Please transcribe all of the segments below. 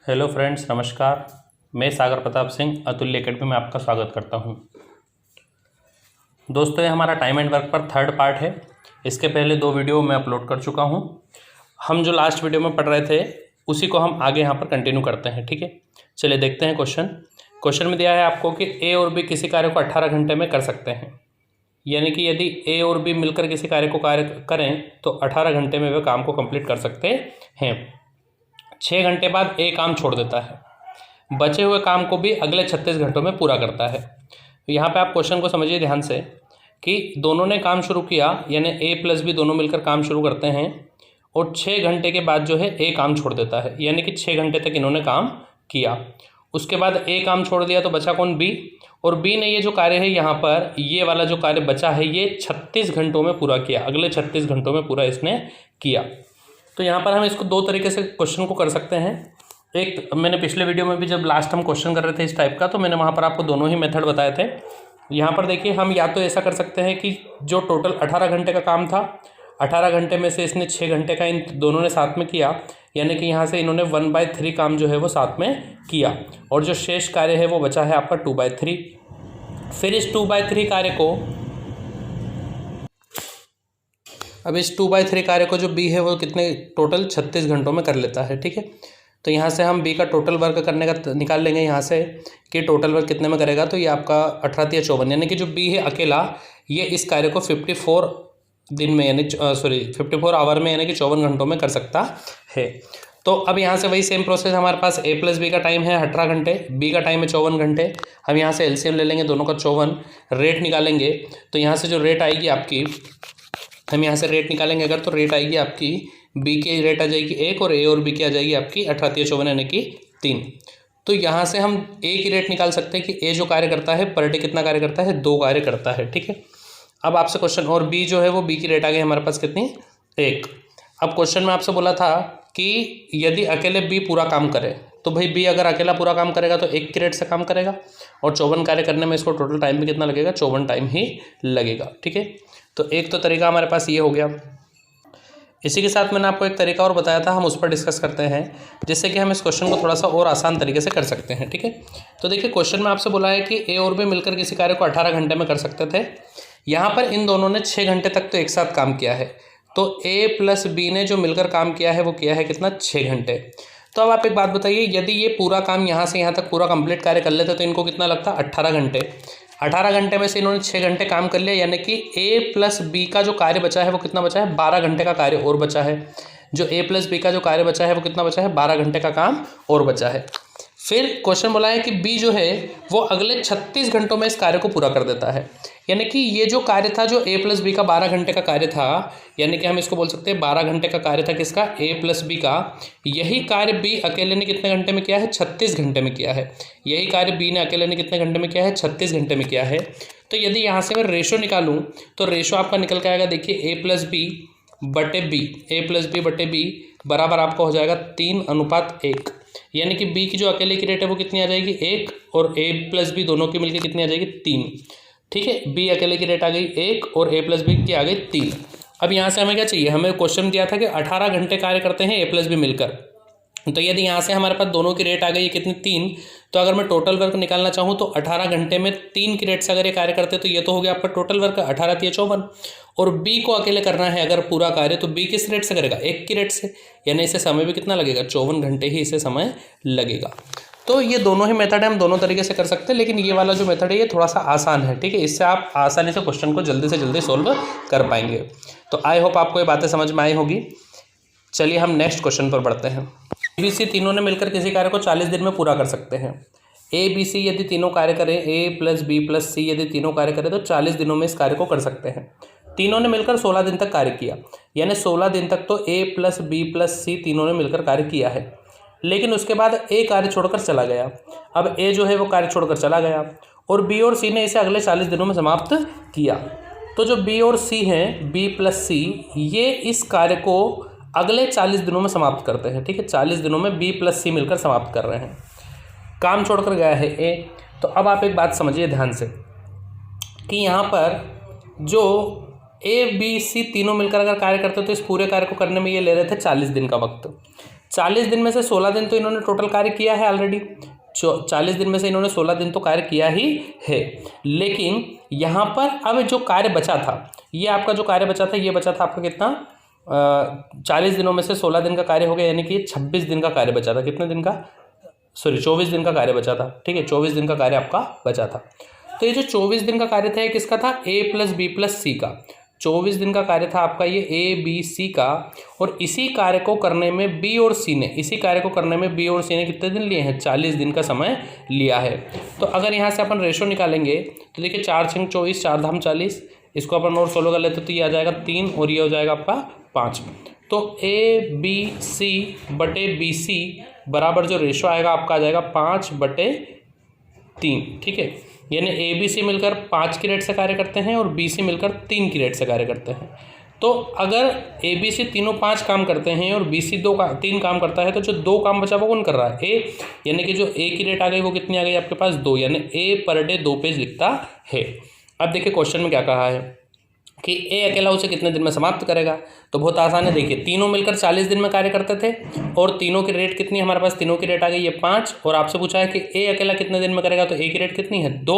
Hello friends, नमस्कार। मैं सागर प्रताप सिंह अतुल्य एकेडमी में आपका स्वागत करता हूं। दोस्तों, ये हमारा टाइम एंड वर्क पर थर्ड पार्ट है। इसके पहले 2 वीडियो मैं अपलोड कर चुका हूं। हम जो लास्ट वीडियो में पढ़ रहे थे उसी को हम आगे यहाँ पर कंटिन्यू करते हैं। ठीक है, चलिए देखते हैं क्वेश्चन में दिया है आपको कि ए और बी किसी कार्य को 18 घंटे में कर सकते हैं। यानी कि यदि ए और बी मिलकर किसी कार्य को करें तो 18 घंटे में वे काम को कंप्लीट कर सकते हैं। 6 घंटे बाद ए काम छोड़ देता है, बचे हुए काम को भी अगले 36 घंटों में पूरा करता है। यहाँ पे आप क्वेश्चन को समझिए ध्यान से कि दोनों ने काम शुरू किया, यानी ए प्लस बी दोनों मिलकर काम शुरू करते हैं और 6 घंटे के बाद जो है ए काम छोड़ देता है, यानी कि 6 घंटे तक इन्होंने काम किया। उसके बाद ए काम छोड़ दिया तो बचा कौन? बी। और बी ने ये जो कार्य है यहाँ पर, ये वाला जो कार्य बचा है, ये 36 घंटों में पूरा किया, अगले 36 घंटों में पूरा इसने किया। तो यहाँ पर हम इसको 2 तरीके से क्वेश्चन को कर सकते हैं। एक, मैंने पिछले वीडियो में भी जब लास्ट हम क्वेश्चन कर रहे थे इस टाइप का, तो मैंने वहाँ पर आपको दोनों ही मेथड बताए थे। यहाँ पर देखिए, हम या तो ऐसा कर सकते हैं कि जो टोटल 18 घंटे का काम था, 18 घंटे में से इसने 6 घंटे का इन दोनों ने साथ में किया, यानी कि यहाँ से इन्होंने 1/3 काम जो है वो साथ में किया, और जो शेष कार्य है वो बचा है आपका 2/3। फिर इस 2/3 कार्य को, अब इस 2/3 कार्य को जो बी है वो कितने टोटल 36 घंटों में कर लेता है। ठीक है, तो यहाँ से हम बी का टोटल वर्क करने का निकाल लेंगे यहाँ से कि टोटल वर्क कितने में करेगा। तो ये आपका 18 या 54, यानी कि जो बी है अकेला, ये इस कार्य को 54 दिन में, यानी 54 आवर में, यानी कि 54 घंटों में कर सकता है। तो अब यहाँ से वही सेम प्रोसेस, हमारे पास ए प्लस बी का टाइम है 18 घंटे, बी का टाइम है 54 घंटे। हम यहाँ से एलसीएम ले लेंगे दोनों का 54, रेट निकालेंगे। तो यहाँ से जो रेट आएगी आपकी, हम यहाँ से रेट निकालेंगे अगर, तो रेट आएगी आपकी बी की रेट आ जाएगी 1 और ए और बी की आ जाएगी आपकी 18 × 54 यानी कि 3। तो यहाँ से हम ए की रेट निकाल सकते हैं कि ए जो कार्य करता है पर डे कितना कार्य करता है? 2 कार्य करता है। ठीक है, अब आपसे क्वेश्चन, और बी जो है वो बी की रेट आ गई हमारे पास कितनी? 1। अब क्वेश्चन में आपसे बोला था कि यदि अकेले बी पूरा काम करे, तो भाई बी अगर अकेला पूरा काम करेगा तो 1 की रेट से काम करेगा, और 54 कार्य करने में इसको टोटल टाइम भी कितना लगेगा? 54 टाइम ही लगेगा। ठीक है, तो एक तो तरीका हमारे पास ये हो गया। इसी के साथ मैंने आपको एक तरीका और बताया था, हम उस पर डिस्कस करते हैं, जिससे कि हम इस क्वेश्चन को थोड़ा सा और आसान तरीके से कर सकते हैं। ठीक है, तो देखिए क्वेश्चन में आपसे बोला है कि ए और बी मिलकर किसी कार्य को 18 घंटे में कर सकते थे। यहाँ पर इन दोनों ने 6 घंटे तक तो एक साथ काम किया है, तो ए प्लस बी ने जो मिलकर काम किया है वो किया है कितना? 6 घंटे। तो अब आप एक बात बताइए, यदि ये पूरा काम यहाँ से यहाँ तक पूरा कंप्लीट कार्य कर लेते तो इनको कितना लगता? 18 घंटे। 18 घंटे में से इन्होंने 6 घंटे काम कर लिया, यानी कि ए प्लस बी का जो कार्य बचा है वो कितना बचा है? 12 घंटे का कार्य और बचा है। जो ए प्लस बी का जो कार्य बचा है वो कितना बचा है? 12 घंटे का काम और बचा है। फिर क्वेश्चन बोला है कि बी जो है वो अगले 36 घंटों में इस कार्य को पूरा कर देता है, यानी कि ये जो कार्य था, जो ए प्लस बी का 12 घंटे का कार्य था, यानी कि हम इसको बोल सकते हैं 12 घंटे का कार्य था किसका? ए प्लस बी का। यही कार्य बी अकेले ने कितने घंटे में किया है? 36 घंटे में किया है। यही कार्य बी ने अकेले ने कितने घंटे में किया है? 36 घंटे में किया है। तो यदि यहाँ से मैं रेशो निकालूँ तो रेशो आपका निकल के आएगा, देखिए ए प्लस बी बटे बी, ए प्लस बी बटे बी बराबर आपका हो जाएगा 3:1, यानी कि बी की जो अकेले की रेट है वो कितनी आ जाएगी? 1, और ए प्लस बी दोनों की मिलकर कितनी आ जाएगी? 3। ठीक है, बी अकेले की रेट आ गई 1 और ए प्लस बी की आ गई 3। अब यहाँ से हमें क्या चाहिए? हमें क्वेश्चन दिया था कि 18 घंटे कार्य करते हैं ए प्लस बी मिलकर, तो यदि यहाँ से हमारे पास दोनों की रेट आ गई है कितनी? 3। तो अगर मैं टोटल वर्क निकालना चाहूँ तो 18 घंटे में 3 की रेट से अगर ये कार्य करते तो ये तो हो गया आपका टोटल वर्क 18 × 54। और बी को अकेले करना है अगर पूरा कार्य, तो बी किस रेट से करेगा? 1 की रेट से, यानी इसे समय भी कितना लगेगा? 54 घंटे ही इसे समय लगेगा। तो ये दोनों ही मेथड है, हम दोनों तरीके से कर सकते हैं, लेकिन ये वाला जो मेथड है ये थोड़ा सा आसान है। ठीक है, इससे आप आसानी से क्वेश्चन को जल्दी से जल्दी सोल्व कर पाएंगे। तो आई होप आपको ये बातें समझ में आई होगी। चलिए हम नेक्स्ट क्वेश्चन पर बढ़ते हैं। ए बी सी तीनों ने मिलकर किसी कार्य को 40 दिन में पूरा कर सकते हैं। ए बी सी यदि तीनों कार्य करें, ए प्लस बी प्लस सी यदि तीनों कार्य करें तो 40 दिनों में इस कार्य को कर सकते हैं। तीनों ने मिलकर 16 दिन तक कार्य किया, यानी 16 दिन तक तो ए प्लस बी प्लस सी तीनों ने मिलकर कार्य किया है, लेकिन उसके बाद ए कार्य छोड़कर चला गया। अब ए जो है वो कार्य छोड़कर चला गया और बी और सी ने इसे अगले 40 दिनों में समाप्त किया। तो जो बी और सी हैं, बी प्लस सी, ये इस कार्य को अगले 40 दिनों में समाप्त करते हैं। ठीक है, 40 दिनों में बी प्लस सी मिलकर समाप्त कर रहे हैं। काम छोड़कर गया है ए। तो अब आप एक बात समझिए ध्यान से कि यहाँ पर जो ABC तीनों मिलकर अगर कार्य करते तो इस पूरे कार्य को करने में ये ले रहे थे 40 दिन का वक्त। 40 दिन में से 16 दिन तो इन्होंने टोटल कार्य किया है ऑलरेडी, 40 दिन में से इन्होंने 16 दिन तो कार्य किया ही है। लेकिन यहाँ पर अब जो कार्य बचा था, ये आपका जो कार्य बचा था, ये बचा था आपका कितना, 40 दिनों में से 16 दिन का कार्य हो गया, यानी कि 26 दिन का कार्य बचा था। कितने दिन का, सॉरी 24 दिन का कार्य बचा था, ठीक है, 24 दिन का कार्य आपका बचा था। तो ये जो 24 दिन का कार्य था ये किसका था, A + B + C का। 24 दिन का कार्य था आपका ये ABC का, और इसी कार्य को करने में B और C ने, कितने दिन लिए हैं, 40 दिन का समय लिया है। तो अगर यहाँ से अपन रेशो निकालेंगे तो देखिए 4 × 6 = 24, 4 धाम 40, इसको अपन और 16 कर लेते तो ये आ जाएगा 3 और ये हो जाएगा आपका 5। तो ABC बटे BC बराबर जो रेशो आएगा आपका आ जाएगा 5/3, ठीक है। यानी ABC मिलकर 5 की रेट से कार्य करते हैं और BC मिलकर 3 की रेट से कार्य करते हैं। तो अगर ABC तीनों 5 काम करते हैं और BC 3 काम करता है, तो जो 2 काम बचा वो कौन कर रहा है, A, यानी कि जो A की रेट आ गई वो कितनी आ गई आपके पास, 2, यानी A पर डे 2 पेज लिखता है। अब देखिए क्वेश्चन में क्या कहा है कि A अकेला उसे कितने दिन में समाप्त करेगा। तो बहुत आसान है, देखिए तीनों मिलकर 40 दिन में कार्य करते थे और तीनों की रेट कितनी है हमारे पास, तीनों की रेट आ गई है 5, और आपसे पूछा है कि A अकेला कितने दिन में करेगा, तो A की रेट कितनी है 2,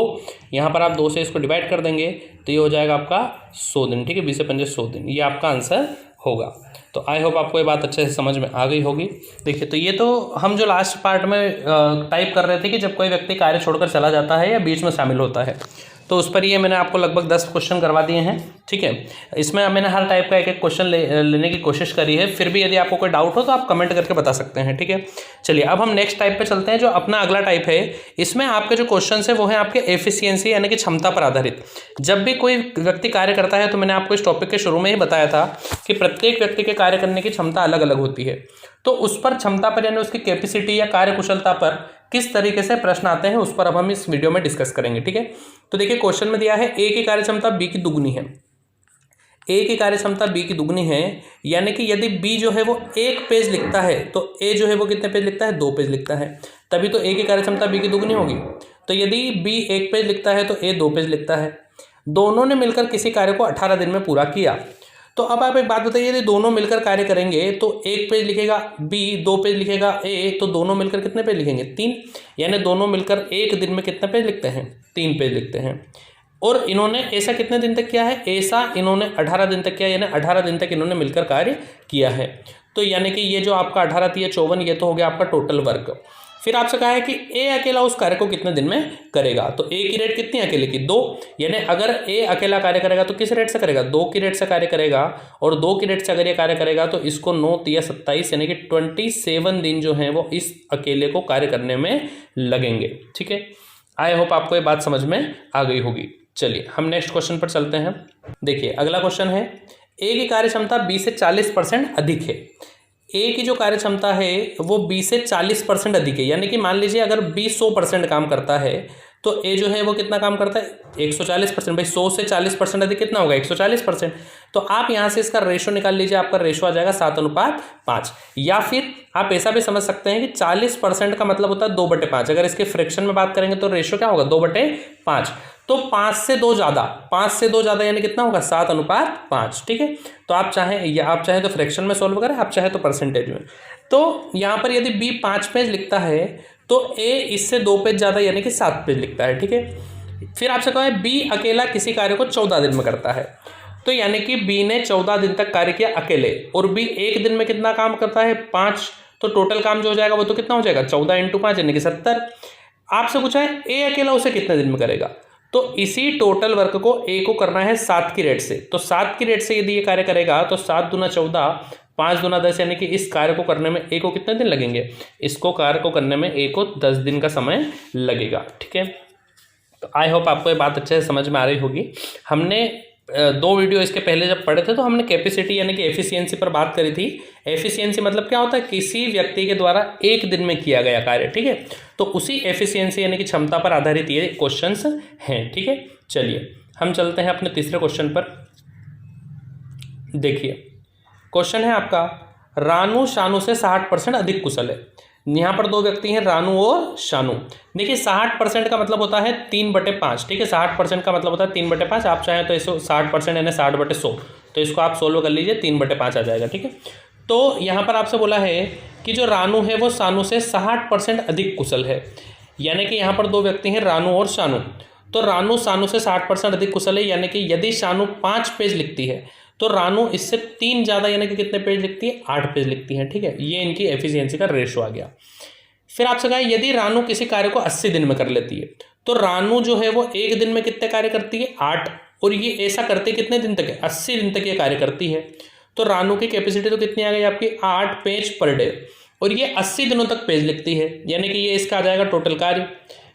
यहाँ पर आप 2 से इसको डिवाइड कर देंगे तो ये हो जाएगा आपका 100 दिन, ठीक है, 20 से 5 100 दिन, ये आपका आंसर होगा। तो आई होप आपको ये बात अच्छे से समझ में आ गई होगी। देखिए तो ये तो हम जो लास्ट पार्ट में टाइप कर रहे थे कि जब कोई व्यक्ति कार्य छोड़कर चला जाता है या बीच में शामिल होता है, तो उस पर ये मैंने आपको लगभग 10 क्वेश्चन करवा दिए हैं, ठीक है। इसमें मैंने हर टाइप का एक क्वेश्चन लेने की कोशिश करी है। फिर भी यदि आपको कोई डाउट हो तो आप कमेंट करके बता सकते हैं, ठीक है। चलिए अब हम नेक्स्ट टाइप पे चलते हैं, जो अपना अगला टाइप है। इसमें आपके जो क्वेश्चन है वो है आपके एफिशिएंसी यानी कि क्षमता पर आधारित। जब भी कोई व्यक्ति कार्य करता है, तो मैंने आपको इस टॉपिक के शुरू में ही बताया था कि प्रत्येक व्यक्ति के कार्य करने की क्षमता अलग अलग होती है। तो उस पर क्षमता पर यानी उसकी कैपेसिटी या कार्य कुशलता पर किस तरीके से प्रश्न आते हैं उस पर अब हम इस वीडियो में डिस्कस करेंगे, ठीक है। तो देखिए क्वेश्चन में दिया है A की कार्य क्षमता B की दुगनी है। A की कार्य क्षमता B की दुगनी है, यानी कि यदि B जो है वो 1 पेज लिखता है तो A जो है वो कितने पेज लिखता है, 2 पेज लिखता है, तभी तो A की कार्य क्षमता B की दुगनी होगी। तो यदि B 1 पेज लिखता है तो A 2 पेज लिखता है। दोनों ने मिलकर किसी कार्य को 18 दिन में पूरा किया। तो अब आप एक बात बताइए, यदि दोनों मिलकर कार्य करेंगे तो 1 पेज लिखेगा B, 2 पेज लिखेगा A, तो दोनों मिलकर कितने पेज लिखेंगे, 3, यानी दोनों मिलकर 1 दिन में कितने पेज लिखते हैं, 3 पेज लिखते हैं। और इन्होंने ऐसा कितने दिन तक किया है, ऐसा इन्होंने 18 दिन तक किया, यानी 18 दिन तक इन्होंने मिलकर कार्य किया है। तो यानी कि ये जो आपका 18 थी, 54, ये तो हो गया आपका टोटल वर्क। फिर आपसे कहा है कि A अकेला उस कार्य को कितने दिन में करेगा। तो A की रेट कितनी अकेले की, 2, यानी अगर A अकेला कार्य करेगा तो किस रेट से करेगा, 2 की रेट से कार्य करेगा। और 2 की रेट से अगर ये कार्य करेगा तो इसको 9 × 27 यानी कि 27 दिन जो हैं वो इस अकेले को कार्य करने में लगेंगे, ठीक है। आई होप आपको ये बात समझ में आ गई होगी। चलिए हम नेक्स्ट क्वेश्चन पर चलते हैं। देखिए अगला क्वेश्चन है, A की कार्य क्षमता B से 40% अधिक है। A की जो कार्य क्षमता है वो B से 40% अधिक है, यानी कि मान लीजिए अगर B 100% काम करता है तो A जो है वो कितना काम करता है, 140%। भाई 100 से 40% अधिक कितना होगा, 140%। तो आप यहाँ से इसका रेशो निकाल लीजिए, आपका रेशो आ जाएगा 7:5। या फिर आप ऐसा भी समझ सकते हैं कि 40% का मतलब होता है 2/5। अगर इसके फ्रैक्शन में बात करेंगे तो रेशो क्या होगा, 2/5। तो 5 से 2 ज़्यादा यानी कितना होगा, 7:5, ठीक है। तो आप चाहें तो फ्रैक्शन में सॉल्व करें, आप चाहे तो परसेंटेज में। तो यहाँ पर यदि B 5 पेज लिखता है तो A इससे 2 पेज ज़्यादा यानी कि 7 पेज लिखता है, ठीक है। फिर आपसे कहा है B अकेला किसी कार्य को 14 दिन में करता है। तो यानी कि B ने 14 दिन तक कार्य किया अकेले, और B 1 दिन में कितना काम करता है, 5। तो टोटल काम जो हो जाएगा वो तो कितना हो जाएगा, 14 × 5 यानी कि 70। आपसे पूछा है A अकेला उसे कितने दिन में करेगा। तो इसी टोटल वर्क को A को करना है 7 की रेट से। तो 7 की रेट से यदि ये कार्य करेगा तो 7 × 14, 5 × 10, यानी कि इस कार्य को करने में A को कितने दिन लगेंगे, इसको कार्य को करने में A को 10 दिन का समय लगेगा, ठीक है। तो आई होप आपको ये बात अच्छे से समझ में आ रही होगी। हमने 2 वीडियो इसके पहले जब पढ़े थे तो हमने कैपेसिटी यानी कि एफिशिएंसी पर बात करी थी। एफिशिएंसी मतलब क्या होता है, किसी व्यक्ति के द्वारा 1 दिन में किया गया कार्य, ठीक है। तो उसी एफिशिएंसी यानी कि क्षमता पर आधारित ये क्वेश्चंस हैं, ठीक है। चलिए हम चलते हैं अपने तीसरे क्वेश्चन पर। देखिए क्वेश्चन है आपका, रानू शानू से 60% अधिक कुशल है। यहाँ पर दो व्यक्ति हैं रानू और शानू। देखिए 60% का मतलब होता है 3/5, ठीक है। 60% का मतलब होता है 3/5। आप चाहें तो इसको 60% यानी 60/100, तो इसको आप सोल्व कर लीजिए, 3/5 आ जाएगा, ठीक है। तो यहाँ पर आपसे बोला है कि जो रानू है वो शानू से 60% अधिक कुशल है, यानी कि यहाँ पर दो व्यक्ति हैं रानू और शानू। तो रानू शानू से 60% अधिक कुशल है, यानी कि यदि शानू 5 पेज लिखती है तो रानू इससे 3 ज़्यादा यानी कि कितने पेज लिखती है, 8 पेज लिखती है, ठीक है। ये इनकी एफिशिएंसी का रेशो आ गया। फिर आपसे कहा यदि रानू किसी कार्य को 80 दिन में कर लेती है तो रानू जो है वो 1 दिन में कितने कार्य करती है, 8, और ये ऐसा करते कितने दिन तक है, 80 दिन तक ये कार्य करती है। तो रानू की कैपेसिटी तो कितनी आ गई आपकी, 8 पेज पर डे, और ये 80 दिनों तक पेज लिखती है, यानी कि ये इसका आ जाएगा टोटल कार्य।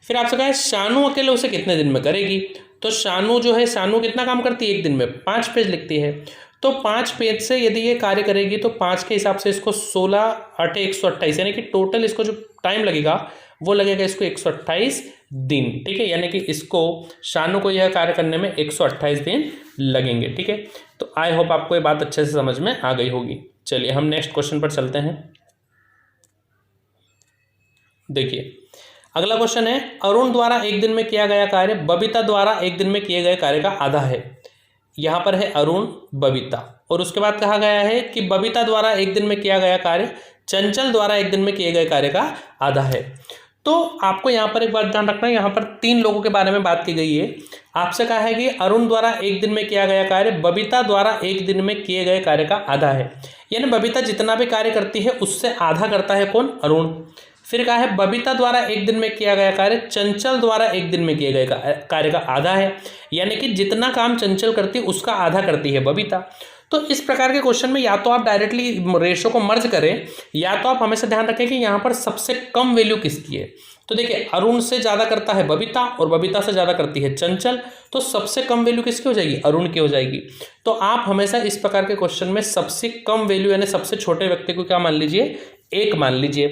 फिर आपसे कहा शानू अकेले उसे कितने दिन में करेगी, तो शानू जो है, शानू कितना काम करती है 1 दिन में, 5 पेज लिखती है। तो 5 पेज से यदि ये कार्य करेगी तो 5 के हिसाब से इसको 16 8 128, यानी कि टोटल इसको जो टाइम लगेगा वो लगेगा इसको 128 दिन, ठीक है। यानी कि इसको शानू को यह कार्य करने में 128 दिन लगेंगे, ठीक है। तो आई होप आपको ये बात अच्छे से समझ में आ गई होगी। चलिए हम नेक्स्ट क्वेश्चन पर चलते हैं। देखिए अगला क्वेश्चन है, अरुण द्वारा 1 दिन में किया गया कार्य बबीता द्वारा 1 दिन में किए गए कार्य का आधा है। यहाँ पर है अरुण, बबीता, और उसके बाद कहा गया है कि बबीता द्वारा 1 दिन में किया गया कार्य चंचल द्वारा 1 दिन में किए गए कार्य का आधा है। तो आपको यहाँ पर एक बात ध्यान रखना है, यहाँ पर 3 लोगों के बारे में बात की गई है। आपसे कहा है कि अरुण द्वारा 1 दिन में किया गया कार्य बबीता द्वारा 1 दिन में किए गए कार्य का आधा है, यानी बबीता जितना भी कार्य करती है उससे आधा करता है कौन, अरुण। फिर कहा है बबीता द्वारा 1 दिन में किया गया कार्य चंचल द्वारा 1 दिन में किए गए कार्य का आधा है, यानी कि जितना काम चंचल करती है उसका आधा करती है बबीता। तो इस प्रकार के क्वेश्चन में या तो आप डायरेक्टली रेशो को मर्ज करें, या तो आप हमेशा ध्यान रखें कि यहाँ पर सबसे कम वैल्यू किसकी है। तो देखिए अरुण से ज़्यादा करता है बबीता और बबीता से ज़्यादा करती है चंचल, तो सबसे कम वैल्यू किसकी हो जाएगी, अरुण की हो जाएगी। तो आप हमेशा इस प्रकार के क्वेश्चन में सबसे कम वैल्यू यानी सबसे छोटे व्यक्ति को क्या मान लीजिए, 1 मान लीजिए।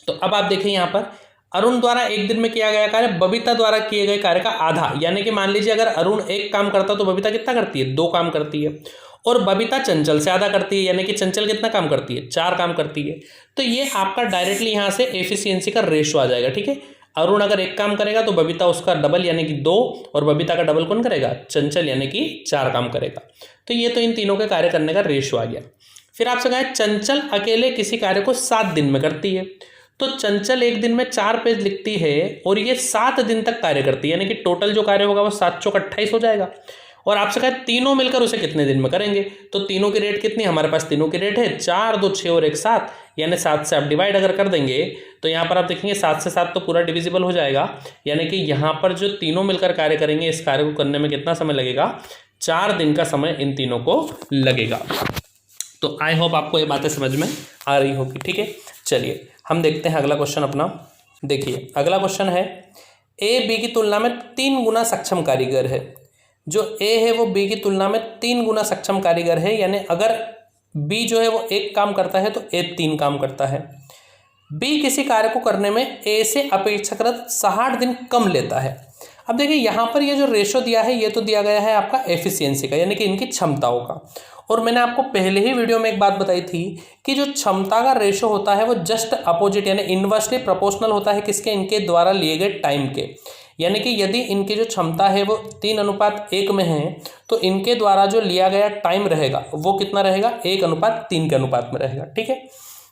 तो अब आप देखें यहाँ पर अरुण द्वारा 1 दिन में किया गया कार्य बबीता द्वारा किए गए कार्य का आधा, यानी कि मान लीजिए अगर अरुण 1 काम करता तो बबीता कितना करती है, 2 काम करती है, और बबीता चंचल से आधा करती है, यानी कि चंचल कितना काम करती है, 4 काम करती है। तो ये आपका डायरेक्टली यहाँ से एफिशिएंसी का रेशो आ जाएगा, ठीक है। अरुण अगर 1 काम करेगा तो बबीता उसका डबल यानी कि 2, और बबीता का डबल कौन करेगा, चंचल, यानी कि 4 काम करेगा। तो ये तो इन तीनों के कार्य करने का रेशो आ गया। फिर आपसे कहा चंचल अकेले किसी कार्य को 7 दिन में करती है। तो चंचल 1 दिन में 4 पेज लिखती है और ये 7 दिन तक कार्य करती है, यानी कि टोटल जो कार्य होगा वो 7 चौक 28 हो जाएगा। और आपसे कहा तीनों मिलकर उसे कितने दिन में करेंगे, तो तीनों की रेट कितनी, हमारे पास तीनों की रेट है 4 2 6 और 1 7, यानी 7 से आप डिवाइड अगर कर देंगे तो यहाँ पर आप देखेंगे 7 से 7 तो पूरा डिविजिबल हो जाएगा, यानी कि यहाँ पर जो तीनों मिलकर कार्य करेंगे इस कार्य को करने में कितना समय लगेगा, 4 दिन का समय इन तीनों को लगेगा। तो आई होप आपको ये बातें समझ में आ रही होगी, ठीक है। चलिए हम देखते हैं अगला क्वेश्चन अपना। देखिए अगला क्वेश्चन है, ए बी की तुलना में 3 गुना सक्षम कारीगर है। जो ए है वो बी की तुलना में 3 गुना सक्षम कारीगर है, यानी अगर बी जो है वो 1 काम करता है तो ए 3 काम करता है। बी किसी कार्य को करने में ए से अपेक्षाकृत 60 दिन कम लेता है। अब देखिए यहाँ पर ये जो रेशो दिया है ये तो दिया गया है आपका एफिशिएंसी का, यानी कि इनकी क्षमताओं का। और मैंने आपको पहले ही वीडियो में एक बात बताई थी कि जो क्षमता का रेशो होता है वो जस्ट अपोजिट यानी इन्वर्सली प्रोपोर्शनल होता है किसके, इनके द्वारा लिए गए टाइम के। यानी कि यदि इनकी जो क्षमता है वो 3:1 में है तो इनके द्वारा जो लिया गया टाइम रहेगा वो कितना रहेगा, 1:3 के अनुपात में रहेगा, ठीक है।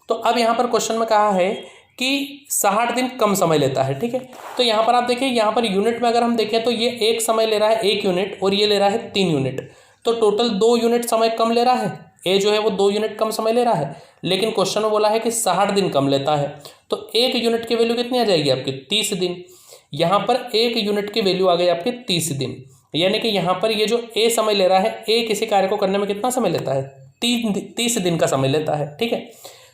तो अब यहाँ पर क्वेश्चन में कहा है कि 60 दिन कम समय लेता है, ठीक है। तो यहाँ पर आप देखिए, यहाँ पर यूनिट में अगर हम देखें तो ये 1 समय ले रहा है 1 यूनिट और ये ले रहा है 3 यूनिट, तो टोटल 2 यूनिट समय कम ले रहा है। ए जो है वो 2 यूनिट कम समय ले रहा है, लेकिन क्वेश्चन में बोला है कि 60 दिन कम लेता है, तो 1 यूनिट की वैल्यू कितनी आ जाएगी आपकी, 30 दिन। यहाँ पर 1 यूनिट की वैल्यू आ गई आपके 30 दिन, यानी कि यहाँ पर ये जो ए समय ले रहा है, ए किसी कार्य को करने में कितना समय लेता है, 30 दिन का समय लेता है, ठीक है।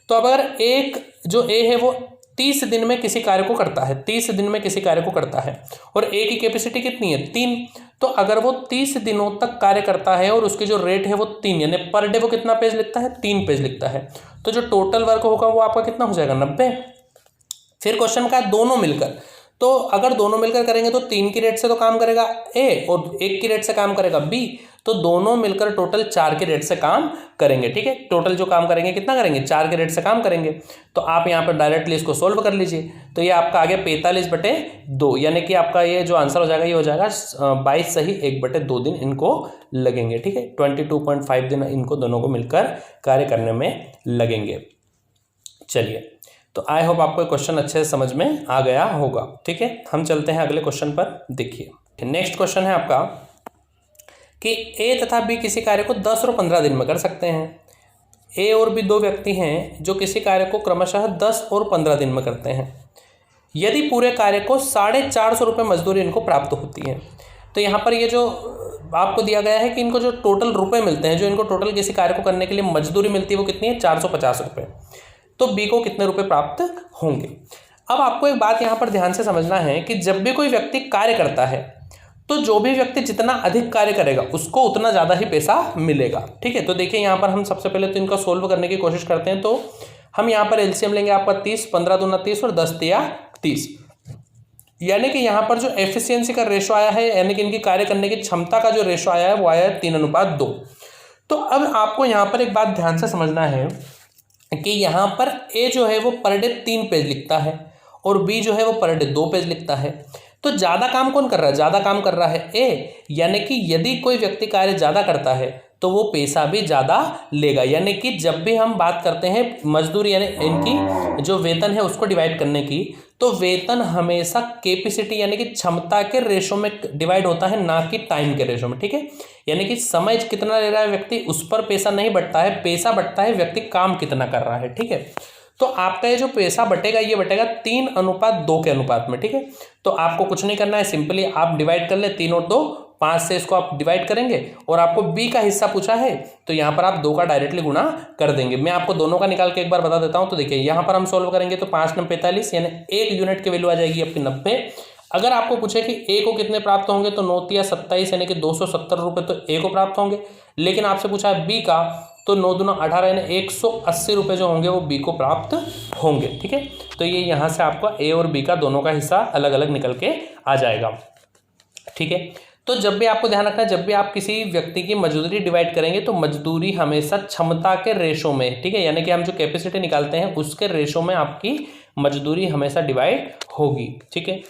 तो अब अगर एक जो ए है वो 30 दिन में किसी कार्य को करता है, 30 दिन में किसी कार्य को करता है, और ए की कैपेसिटी कितनी है, 3, तो अगर वो 30 दिनों तक कार्य करता है और उसकी जो रेट है वो 3, यानी पर डे वो कितना पेज लिखता है, 3 पेज लिखता है, तो जो टोटल वर्क होगा वो आपका कितना हो जाएगा, 90। फिर क्वेश्चन का दोनों मिलकर, तो अगर दोनों मिलकर करेंगे तो 3 की रेट से तो काम करेगा ए और 1 की रेट से काम करेगा बी, तो दोनों मिलकर टोटल 4 की रेट से काम करेंगे। ठीक है, टोटल जो काम करेंगे कितना करेंगे, 4 की रेट से काम करेंगे। तो आप यहाँ पर डायरेक्टली इसको सोल्व कर लीजिए, तो ये आपका आ गया 45/2, यानी कि आपका ये जो आंसर हो जाएगा ये हो जाएगा 22 सही 1/2 दिन इनको लगेंगे। ठीक है, 22.5 दिन इनको दोनों को मिलकर कार्य करने में लगेंगे। चलिए, तो आई होप आपको क्वेश्चन अच्छे से समझ में आ गया होगा। ठीक है, हम चलते हैं अगले क्वेश्चन पर। देखिए नेक्स्ट क्वेश्चन है आपका कि ए तथा बी किसी कार्य को 10 और 15 दिन में कर सकते हैं। ए और बी दो व्यक्ति हैं जो किसी कार्य को क्रमशः 10 और 15 दिन में करते हैं। यदि पूरे कार्य को 450 रुपये मजदूरी इनको प्राप्त होती है। तो यहाँ पर ये जो आपको दिया गया है कि इनको जो टोटल रुपए मिलते हैं, जो इनको टोटल किसी कार्य को करने के लिए मजदूरी मिलती है वो कितनी है, 450 रुपये। तो बी को कितने रुपए प्राप्त होंगे। अब आपको एक बात यहाँ पर ध्यान से समझना है कि जब भी कोई व्यक्ति कार्य करता है तो जो भी व्यक्ति जितना अधिक कार्य करेगा उसको उतना ज़्यादा ही पैसा मिलेगा। ठीक है, तो देखिए यहाँ पर हम सबसे पहले तो इनका सोल्व करने की कोशिश करते हैं। तो हम यहाँ पर एलसीएम लेंगे आपका 30, 15 दूना 30 और 10 तिया 30, यानी कि यहाँ पर जो एफिशिएंसी का रेशो आया है, यानी कि इनकी कार्य करने की क्षमता का जो रेशो आया है वो आया है 3:2। तो अब आपको यहाँ पर एक बात ध्यान से समझना है कि यहाँ पर ए जो है वो पर डे 3 पेज लिखता है और बी जो है वो पर डे 2 पेज लिखता है। तो ज़्यादा काम कौन कर रहा है, ज़्यादा काम कर रहा है ए, यानी कि यदि कोई व्यक्ति कार्य ज़्यादा करता है तो वो पैसा भी ज़्यादा लेगा। यानी कि जब भी हम बात करते हैं मजदूरी यानी इनकी जो वेतन है उसको डिवाइड करने की, तो वेतन हमेशा कैपेसिटी यानी कि क्षमता के रेशो में डिवाइड होता है, ना कि टाइम के रेशो में। ठीक है, यानी कि समय कितना ले रहा है व्यक्ति उस पर पैसा नहीं बढ़ता है, पैसा बढ़ता है व्यक्ति काम कितना कर रहा है। ठीक है, तो आपका ये जो पैसा बटेगा ये बटेगा 3:2 के अनुपात में। ठीक है, तो आपको कुछ नहीं करना है, सिंपली आप डिवाइड कर ले 3 और 2, 5 से इसको आप डिवाइड करेंगे और आपको बी का हिस्सा पूछा है तो यहाँ पर आप 2 का डायरेक्टली गुणा कर देंगे। मैं आपको दोनों का निकाल के एक बार बता देता हूँ। तो देखिए यहाँ पर हम सोल्व करेंगे तो 5 9 45, यानी 1 यूनिट की वैल्यू आ जाएगी आपकी 90। अगर आपको पूछे कि ए को कितने प्राप्त होंगे तो 9 तिया 27, यानी कि 270 रुपये तो ए को प्राप्त होंगे। लेकिन आपसे पूछा है बी का, तो 9 दूना 18, यानी 180 रुपये जो होंगे वो बी को प्राप्त होंगे। ठीक है, तो ये यहाँ से आपका ए और बी का दोनों का हिस्सा अलग अलग निकल के आ जाएगा। ठीक है, तो जब भी आपको ध्यान रखना है, जब भी आप किसी व्यक्ति की मजदूरी डिवाइड करेंगे तो मजदूरी हमेशा क्षमता के रेशो में, ठीक है, यानी कि हम जो कैपेसिटी निकालते हैं उसके रेशो में आपकी मजदूरी हमेशा डिवाइड होगी। ठीक है,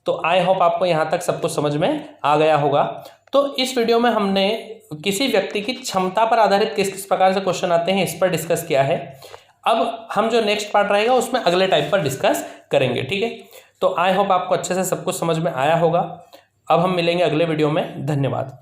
तो आई होप आपको यहाँ तक सब कुछ समझ में आ गया होगा। तो इस वीडियो में हमने किसी व्यक्ति की क्षमता पर आधारित किस किस प्रकार से क्वेश्चन आते हैं इस पर डिस्कस किया है। अब हम जो नेक्स्ट पार्ट रहेगा उसमें अगले टाइप पर डिस्कस करेंगे। ठीक है, तो आई होप आपको अच्छे से सब कुछ समझ में आया होगा। अब हम मिलेंगे अगले वीडियो में। धन्यवाद।